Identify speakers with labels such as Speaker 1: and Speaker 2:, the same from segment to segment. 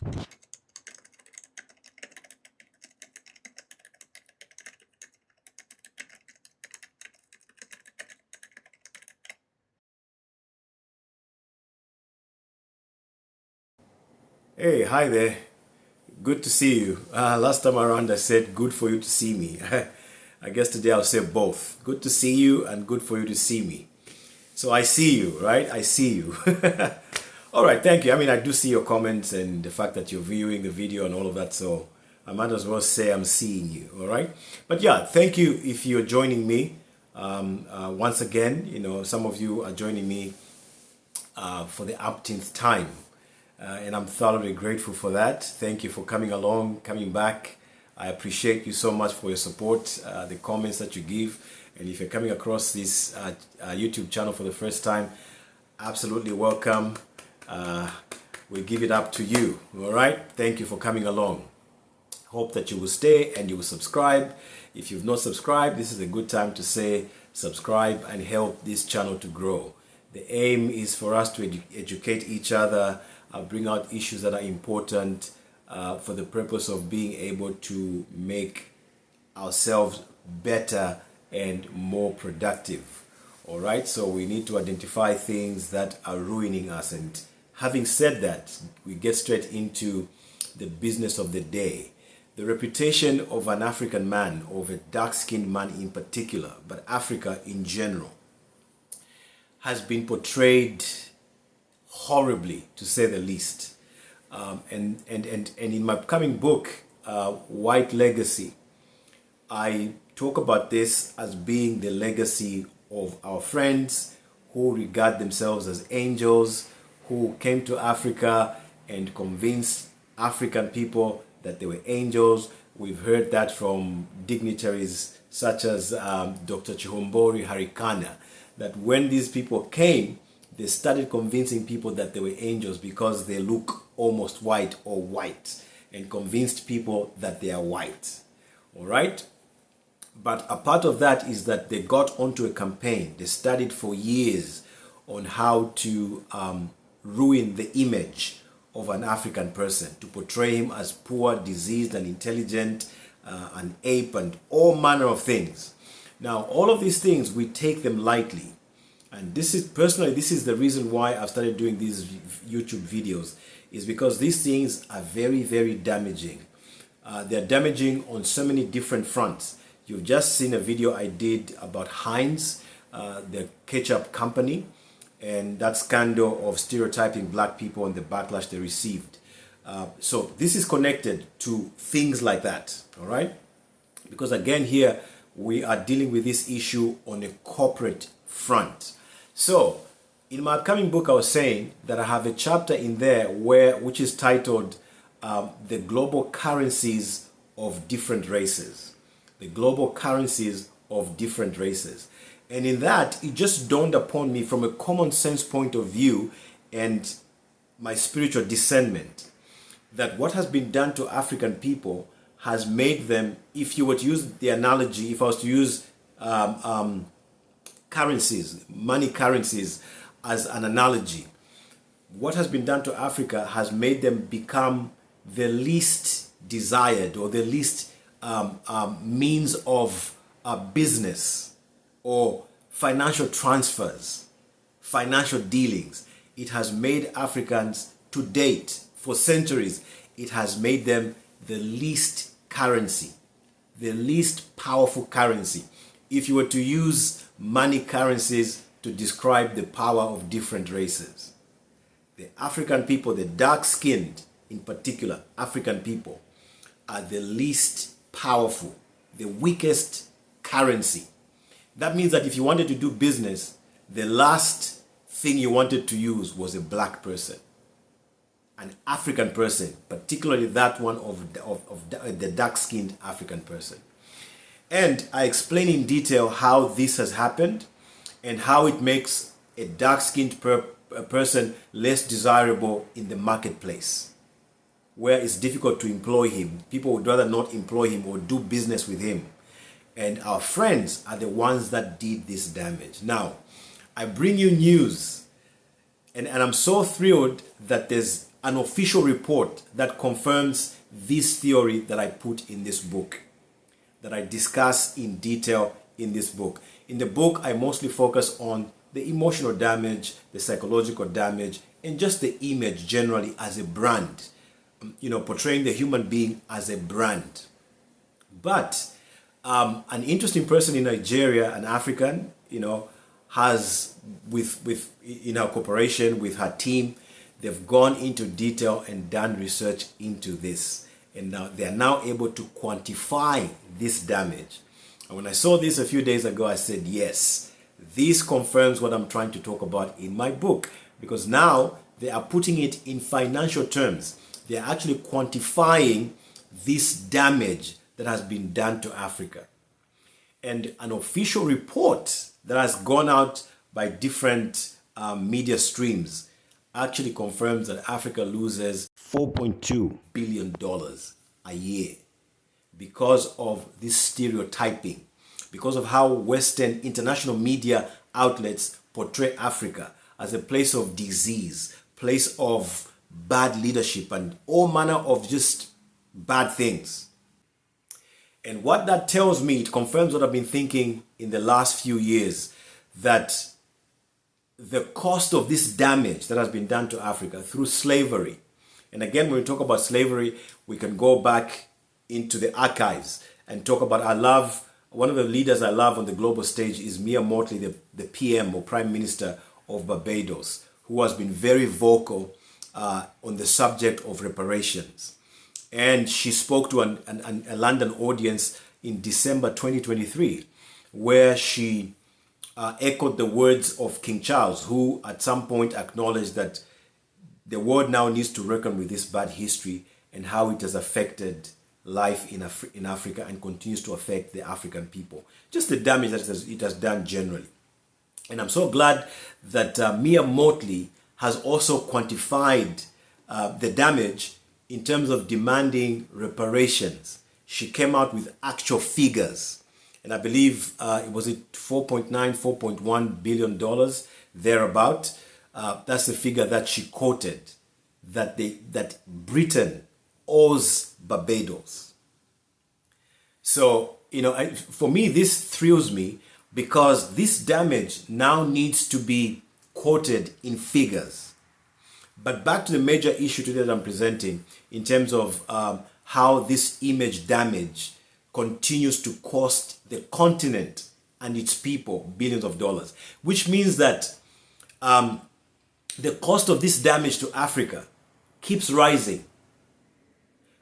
Speaker 1: Hey, hi there. Good to see you. Last time around I said good for you to see me. I guess today I'll say both. Good to see you and good for you to see me. So I see you, right? I see you. All right, thank you. I mean, I do see your comments and the fact that you're viewing the video and all of that. So I might as well say I'm seeing you, all right? But yeah, thank you if you're joining me. Once again, some of you are joining me for the umpteenth time. And I'm thoroughly grateful for that. Thank you for coming along, coming back. I appreciate you so much for your support, the comments that you give. And if you're coming across this YouTube channel for the first time, absolutely welcome. We'll give it up to you. All right. Thank you for coming along. Hope that you will stay and you will subscribe. If you've not subscribed, this is a good time to say subscribe and help this channel to grow. The aim is for us to educate each other, bring out issues that are important for the purpose of being able to make ourselves better and more productive. All right, so we need to identify things that are ruining us. And having said that, we get straight into the business of the day. The reputation of an African man, of a dark-skinned man in particular, but Africa in general, has been portrayed horribly, to say the least. And in my upcoming book, White Legacy, I talk about this as being the legacy of our friends who regard themselves as angels, who came to Africa and convinced African people that they were angels. We've heard that from dignitaries such as Dr. Chihombori Harikana, that when these people came, they started convincing people that they were angels because they look almost white or white, and convinced people that they are white. All right? But a part of that is that they got onto a campaign. They studied for years on how to ruin the image of an African person, to portray him as poor, diseased, and intelligent, an ape, and all manner of things. Now, all of these things, we take them lightly. And this is, personally, this is the reason why I've started doing these YouTube videos, is because these things are very, very damaging. They're damaging on so many different fronts. You've just seen a video I did about Heinz, the ketchup company, and that scandal of stereotyping black people and the backlash they received. So this is connected to things like that, all right? Because again, here we are dealing with this issue on a corporate front. So in my upcoming book, I was saying that I have a chapter in there which is titled The Global Currencies of Different Races. The Global Currencies of Different Races. And in that, it just dawned upon me from a common sense point of view and my spiritual discernment, that what has been done to African people has made them, if you were to use the analogy, if I was to use currencies, money currencies as an analogy, what has been done to Africa has made them become the least desired, or the least means of business or financial transfers, financial dealings. It has made Africans, to date, for centuries, it has made them the least currency, the least powerful currency. If you were to use money currencies to describe the power of different races, the African people, the dark-skinned in particular, African people, are the least powerful, the weakest currency. That means that if you wanted to do business, the last thing you wanted to use was a black person, an African person, particularly that one of the dark-skinned African person. And I explain in detail how this has happened and how it makes a dark-skinned person less desirable in the marketplace, where it's difficult to employ him. People would rather not employ him or do business with him. And our friends are the ones that did this damage. Now, I bring you news, and I'm so thrilled that there's an official report that confirms this theory that I put in this book, that I discuss in detail in this book. In the book, I mostly focus on the emotional damage, the psychological damage, and just the image generally as a brand, portraying the human being as a brand. But an interesting person in Nigeria, an African, has in her cooperation with her team, they've gone into detail and done research into this. And now they are now able to quantify this damage. And when I saw this a few days ago, I said, yes, this confirms what I'm trying to talk about in my book. Because now they are putting it in financial terms. They are actually quantifying this damage that has been done to Africa. And an official report that has gone out by different media streams actually confirms that Africa loses $4.2 billion a year because of this stereotyping, because of how Western international media outlets portray Africa as a place of disease, place of bad leadership, and all manner of just bad things. And what that tells me, it confirms what I've been thinking in the last few years, that the cost of this damage that has been done to Africa through slavery. And again, when we talk about slavery, we can go back into the archives and talk about, one of the leaders I love on the global stage is Mia Mottley, the PM or Prime Minister of Barbados, who has been very vocal on the subject of reparations. And she spoke to a London audience in December 2023, where she echoed the words of King Charles, who at some point acknowledged that the world now needs to reckon with this bad history and how it has affected life in Africa and continues to affect the African people. Just the damage that it has done generally. And I'm so glad that Mia Mottley has also quantified the damage in terms of demanding reparations. She came out with actual figures. And I believe it was $4.1 billion, thereabout. That's the figure that she quoted, that Britain owes Barbados. So, for me, this thrills me because this damage now needs to be quoted in figures. But back to the major issue today that I'm presenting in terms of how this image damage continues to cost the continent and its people billions of dollars, which means that the cost of this damage to Africa keeps rising.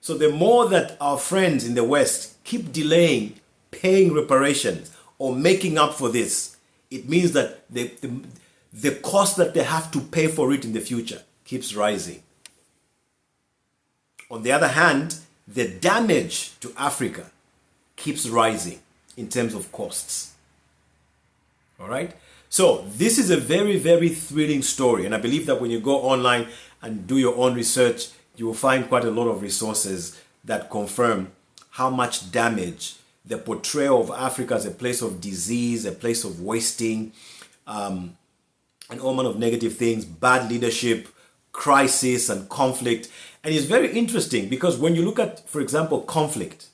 Speaker 1: So the more that our friends in the West keep delaying paying reparations or making up for this, it means that the cost that they have to pay for it in the future keeps rising. On the other hand, the damage to Africa keeps rising in terms of costs. All right? So this is a very, very thrilling story. And I believe that when you go online and do your own research, you will find quite a lot of resources that confirm how much damage the portrayal of Africa as a place of disease, a place of wasting, and all manner of negative things, bad leadership, crisis and conflict. And it's very interesting because when you look at, for example, conflict,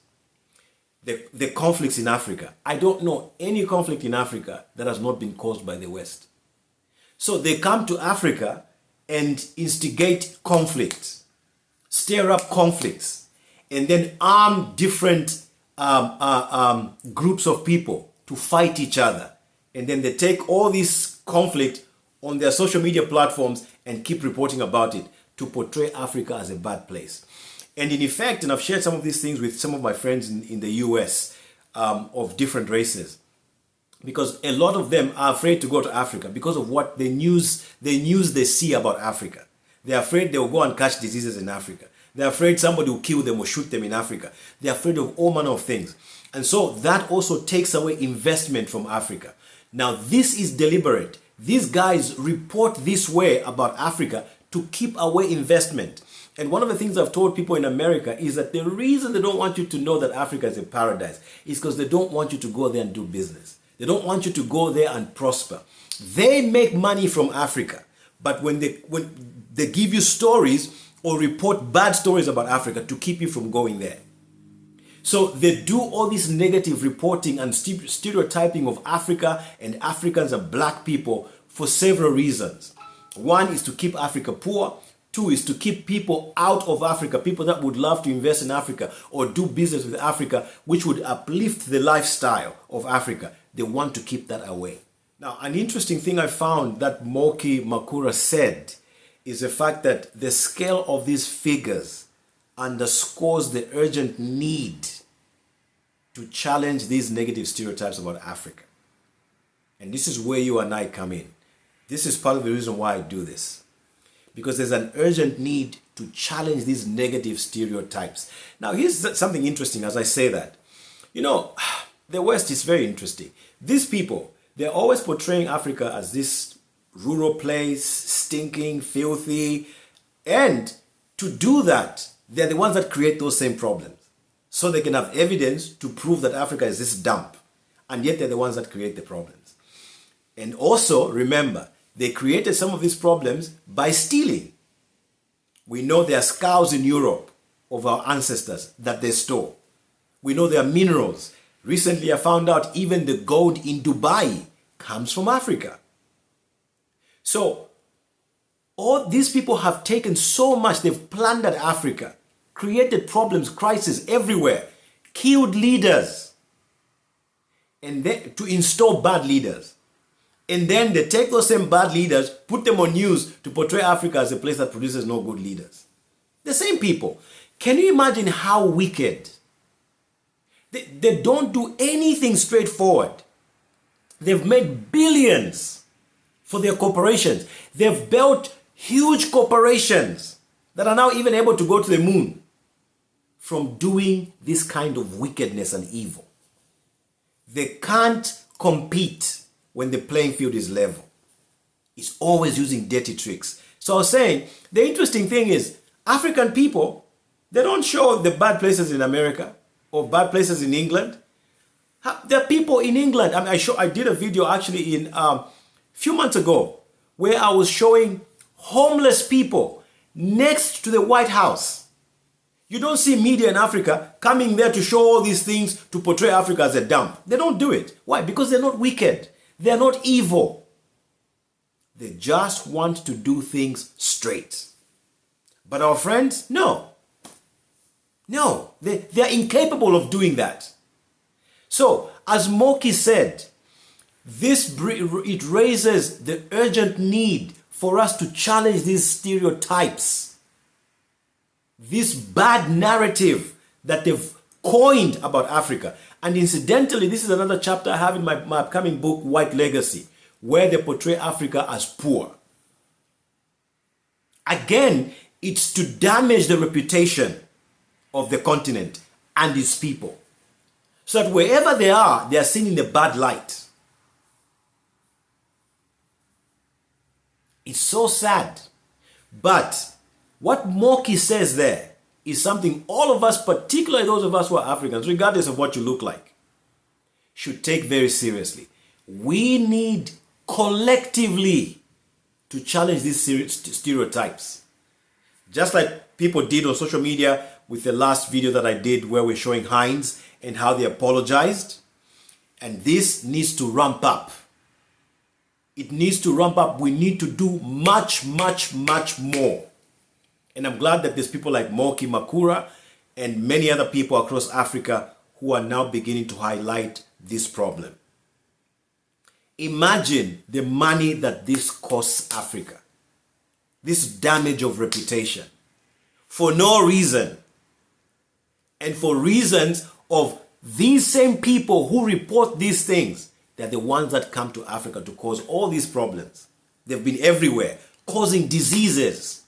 Speaker 1: the conflicts in Africa, I don't know any conflict in Africa that has not been caused by the West. So they come to Africa and instigate conflict, stir up conflicts, and then arm different groups of people to fight each other. And then they take all this conflict on their social media platforms and keep reporting about it to portray Africa as a bad place. And in effect, and I've shared some of these things with some of my friends in the US of different races, because a lot of them are afraid to go to Africa because of what the news they see about Africa. They're afraid they'll go and catch diseases in Africa. They're afraid somebody will kill them or shoot them in Africa. They're afraid of all manner of things. And so that also takes away investment from Africa. Now, this is deliberate. These guys report this way about Africa to keep away investment. And one of the things I've told people in America is that the reason they don't want you to know that Africa is a paradise is because they don't want you to go there and do business. They don't want you to go there and prosper. They make money from Africa. But when they give you stories or report bad stories about Africa to keep you from going there. So they do all this negative reporting and stereotyping of Africa and Africans and black people for several reasons. One is to keep Africa poor. Two is to keep people out of Africa, people that would love to invest in Africa or do business with Africa, which would uplift the lifestyle of Africa. They want to keep that away. Now, an interesting thing I found that Mosi-O-Tunya said is the fact that the scale of these figures underscores the urgent need to challenge these negative stereotypes about Africa. And this is where you and I come in. This is part of the reason why I do this. Because there's an urgent need to challenge these negative stereotypes. Now, here's something interesting as I say that. You know, the West is very interesting. These people, they're always portraying Africa as this rural place, stinking, filthy. And to do that, they're the ones that create those same problems. So they can have evidence to prove that Africa is this dump. And yet they're the ones that create the problems. And also, remember, they created some of these problems by stealing. We know there are skulls in Europe of our ancestors that they stole. We know there are minerals. Recently I found out even the gold in Dubai comes from Africa. So all these people have taken so much, they've plundered Africa, created problems, crises everywhere, killed leaders, and then to install bad leaders. And then they take those same bad leaders, put them on news to portray Africa as a place that produces no good leaders. The same people. Can you imagine how wicked? They don't do anything straightforward. They've made billions for their corporations. They've built huge corporations that are now even able to go to the moon from doing this kind of wickedness and evil. They can't compete when the playing field is level. It's always using dirty tricks. So I was saying, the interesting thing is, African people, they don't show the bad places in America or bad places in England. There are people in England. I mean, I did a video actually in few months ago where I was showing homeless people next to the White House. You don't see media in Africa coming there to show all these things to portray Africa as a dump. They don't do it. Why? Because they're not wicked. They're not evil. They just want to do things straight. But our friends, no. No, they're incapable of doing that. So, as Moki said, it raises the urgent need for us to challenge these stereotypes, this bad narrative that they've coined about Africa. And incidentally, this is another chapter I have in my upcoming book, White Legacy, where they portray Africa as poor. Again, it's to damage the reputation of the continent and its people, so that wherever they are seen in a bad light. It's so sad. But what Moki says there is something all of us, particularly those of us who are Africans, regardless of what you look like, should take very seriously. We need collectively to challenge these stereotypes. Just like people did on social media with the last video that I did where we're showing Heinz and how they apologized. And this needs to ramp up. It needs to ramp up. We need to do much, much, much more. And I'm glad that there's people like Mosi-O-Tunya and many other people across Africa who are now beginning to highlight this problem. Imagine the money that this costs Africa. This damage of reputation. For no reason. And for reasons of these same people who report these things. They're the ones that come to Africa to cause all these problems. They've been everywhere, causing diseases,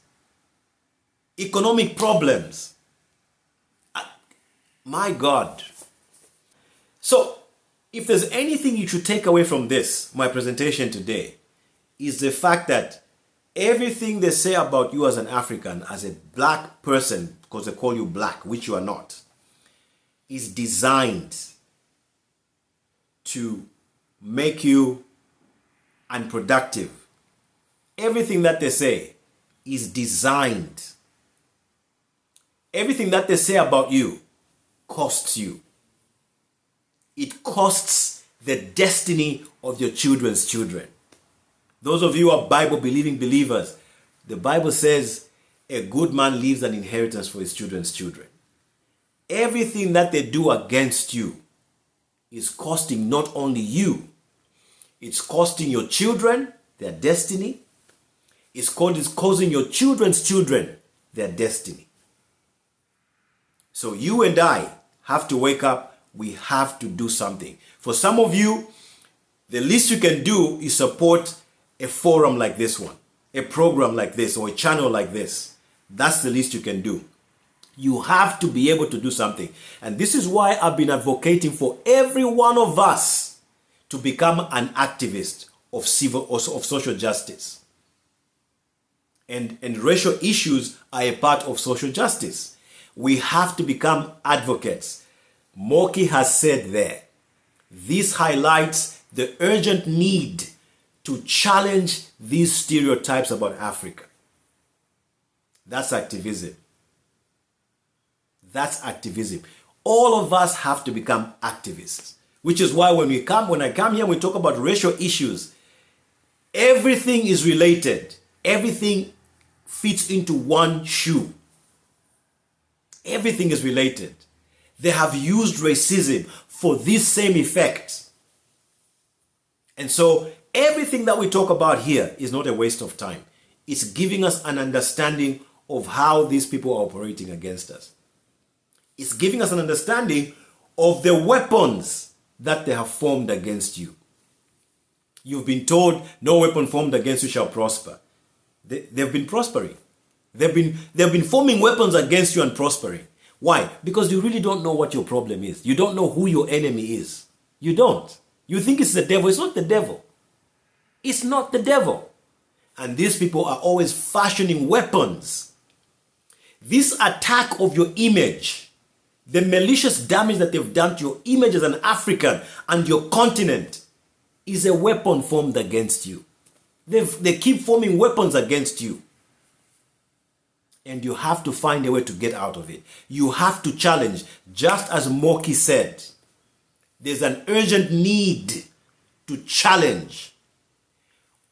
Speaker 1: economic problems. My God. So, if there's anything you should take away from this, my presentation today, is the fact that everything they say about you as an African, as a black person, because they call you black, which you are not, is designed to make you unproductive. Everything that they say is designed Everything that they say about you costs you. It costs the destiny of your children's children. Those of you who are Bible-believing believers, the Bible says a good man leaves an inheritance for his children's children. Everything that they do against you is costing not only you, it's costing your children their destiny. It's causing your children's children their destiny. So you and I have to wake up. We have to do something. For some of you, the least you can do is support a forum like this one, a program like this, or a channel like this. That's the least you can do. You have to be able to do something. And this is why I've been advocating for every one of us to become an activist of social justice. And racial issues are a part of social justice. We have to become advocates. Moki has said there, this highlights the urgent need to challenge these stereotypes about Africa. That's activism. That's activism. All of us have to become activists, which is why when I come here, we talk about racial issues. Everything is related. Everything fits into one shoe. Everything is related. They have used racism for this same effect. And so everything that we talk about here is not a waste of time. It's giving us an understanding of how these people are operating against us. It's giving us an understanding of the weapons that they have formed against you. You've been told no weapon formed against you shall prosper. They've been prospering. They've been forming weapons against you and prospering. Why? Because you really don't know what your problem is. You don't know who your enemy is. You don't. You think it's the devil. It's not the devil. It's not the devil. And these people are always fashioning weapons. This attack of your image, the malicious damage that they've done to your image as an African and your continent, is a weapon formed against you. They keep forming weapons against you. And you have to find a way to get out of it. You have to challenge, just as Moki said. There's an urgent need to challenge.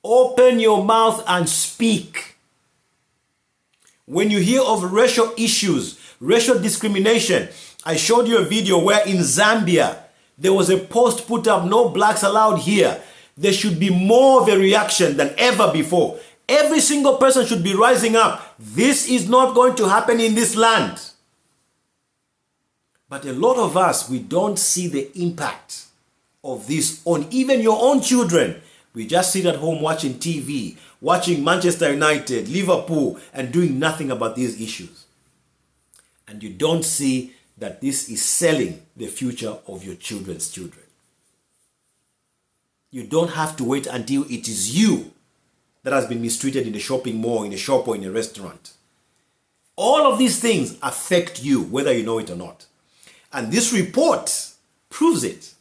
Speaker 1: Open your mouth and speak. When you hear of racial issues, racial discrimination, I showed you a video where in Zambia, there was a post put up, no blacks allowed here. There should be more of a reaction than ever before. Every single person should be rising up. This is not going to happen in this land. But a lot of us, we don't see the impact of this on even your own children. We just sit at home watching TV, watching Manchester United, Liverpool, and doing nothing about these issues. And you don't see that this is selling the future of your children's children. You don't have to wait until it is you that has been mistreated in a shopping mall, in a shop, or in a restaurant. All of these things affect you, whether you know it or not. And this report proves it.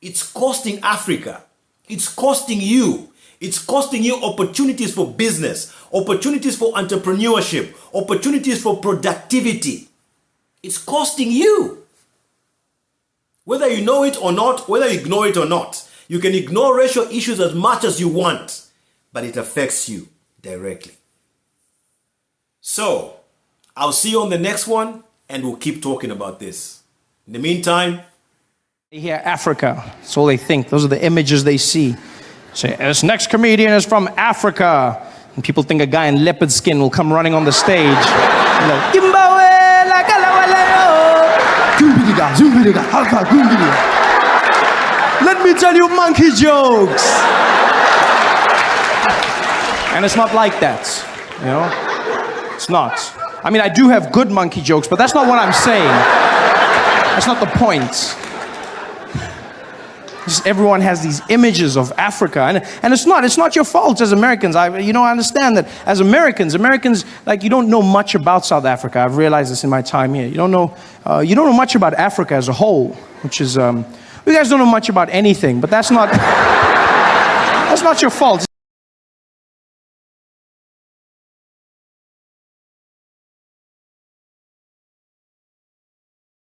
Speaker 1: It's costing Africa. It's costing you. It's costing you opportunities for business, opportunities for entrepreneurship, opportunities for productivity. It's costing you. Whether you know it or not, whether you ignore it or not, you can ignore racial issues as much as you want, but it affects you directly. So, I'll see you on the next one, and we'll keep talking about this. In the meantime,
Speaker 2: they hear Africa, that's all they think. Those are the images they see. Say, this next comedian is from Africa. And people think a guy in leopard skin will come running on the stage. Let me tell you monkey jokes. And it's not like that, you know? It's not. I mean, I do have good monkey jokes, but that's not what I'm saying. That's not the point. Just everyone has these images of Africa, and it's not your fault as Americans. I understand that as Americans, like, you don't know much about South Africa. I've realized this in my time here. You don't know much about Africa as a whole, which is, you guys don't know much about anything, but that's not your fault.